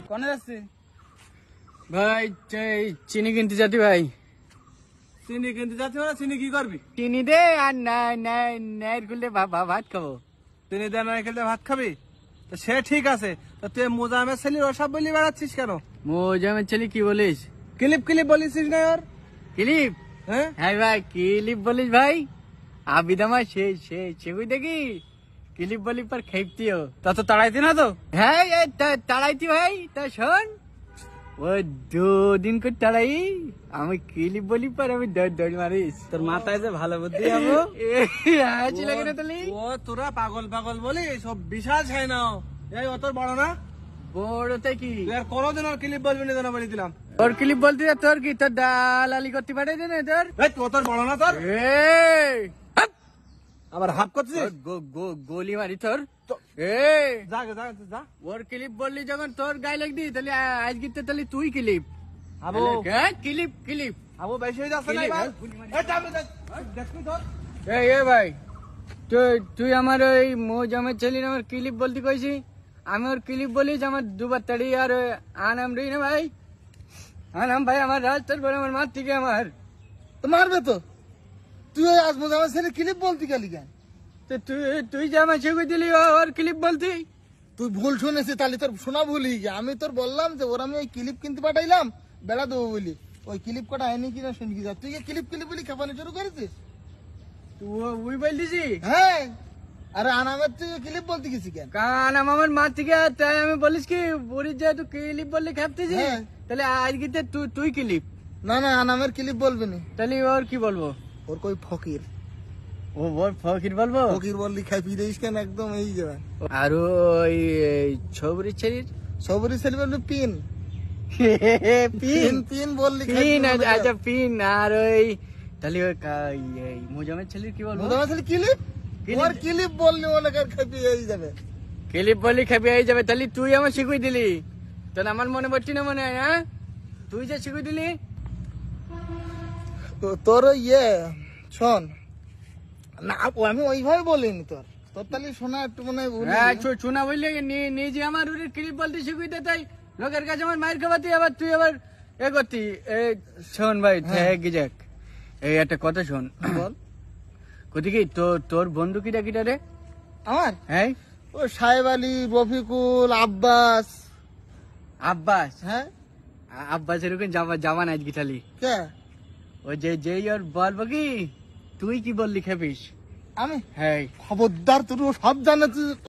কোনে যাচ্ছি ভাই? চিনি কিনতে যাচ্ছি ভাই। চিনি কিনতে যাচ্ছি মানে চিনি কি করবি? চিনি দে আর নাই খুললে ভাত খাবো। চিনি দে না খেলে ভাত খাবি? তো সে ঠিক আছে, তো তুই মোজামের ছেলে ওসব বলি বেড়াচ্ছিস কেন? মোজামের ছেলে কি বলিস? ক্লিপ ক্লিপ বলিসিস না ওর? ক্লিপ? হ্যাঁ ভাই ক্লিপ বলিস ভাই? আবিদামা সেগুই দেখি ক্লিপ বলি পর খেপতি हो। তা তো তাড়াইতি না তো? হ্যাঁ তাড়াইতি ভাই। তা শোন, ও 2 দিন করে তাড়াই, আমি ক্লিপ বলি পর আমি দৌড় মারিস। তোর মাথায় যে ভালো বুদ্ধি হবে। হাসি লাগে না তাহলে? ও তোরা পাগল পাগল বলি সব বিশাল ছাই না। এই অত বড় না? বড়তে কি তুই আর কোনোদিন ওর ক্লিপ বলবি না, জানা বলে দিলাম। তোর ক্লিপ বলতে তোর কি তোর দালালি করতে পাঠাই দে না তোর? এই তোর বড় না তোর? এই আবার হাফ করছিস? গোলি মারি তোর। যা যা যা। ওর ক্লিপ বললি যখন তোর গায়ে লাগদি, তাহলে আজকে তো তাহলে তুই clip. Abu clip clip Abu বেশি হয়ে যাচ্ছে না ক্লিপ, ভাই? হ্যাঁ? এই যাবে দেখবি তোর। এ ভাই, তুই আমার ওই মোজামের ছেলে আমার ক্লিপ বলতে কইছি, আমি ওর ক্লিপ বলিস আমার দুবার তাড়ি আর আনাম রই না ভাই। আনাম ভাই আমার রাস্তার পরে আমার মার থেকে আমার তো মারবে তো। তুই ওই আজমত আমার ছেলে ক্লিপ বলতি গেলি কেন? তো তুই যে আমার শিখে দিলি ওর ক্লিপ বলতি। তুই ভুল শুনেছিস, তাহলে তোর শোনা ভুলই গিয়ে। আমি তোর বললাম যে ওর আমি ওই ক্লিপ কিনতে পাঠাইলাম বেড়া দেবো বলি, ওই ক্লিপ কটা হয়নি কিনা শুনি কি যা। তুই ক্লিপ ক্লিপ বলি খেপানো শুরু করেছিস? তুই বলতেছি? হ্যাঁ, আরে আনামের তুই ক্লিপ বলতে গেছি কেন? কারণ আমার মা থেকে তাই আমি বলিস কি বুড়ির যে তুই ক্লিপ বললি খেপতেছি, হ্যাঁ। তাহলে আজকে তুই ক্লিপ, না না, আনামের ক্লিপ বলবি না। তাহলে ওর কি বলবো? ওর কই ফকির। ও ওর ফকির বলবো? ফকির বললি খাইপি দিস কেন একদম এই যাবে। আর ওই ছবরির ছেলের সবরি ছেলে বলবি পিন পিন পিন বললি পিন। আচ্ছা পিন। আর ওই তাহলে ওই মোজামের ছেলের কি বলবো? আমার ছেলে ক্লিপ। ওর ক্লিপ বললি মনে কর খাইপি এই যাবে। ক্লিপ বললি খেপে হয়ে যাবে। তাহলে তুই আমার শিখুই দিলি, তাহলে আমার মনে পড়ছি না মনে হয়? হ্যাঁ, তুই যে শিখুই দিলি। তো তোর শোন না, আমি ওইভাবে বলিনি। তোর তোর তাহলে শোনা একটু মনে হয় ভুল। হ্যাঁ শোনা বললে নিজে আমার ওদের ক্লিপ বলতে শিখুই দে, তাই লোকের কাছে আমার মায়ের খাবাতি, আবার তুই আবার এ করতি। শোন ভাই, যাক এই একটা কথা শোন। বল। কোথি কি তোর বন্ধু কিটা কিটা রে? আমার হ্যাঁ, ও সাহেব আলী, রফিকুল, আব্বাস। আব্বাস? হ্যাঁ, আব্বাস এরকম জামান আজকে খালি কে? ওই যে ওর বলবো কি তুই কি বললি খেপিস? আমি হ্যাঁ, খবরদার, তোর সব জানা।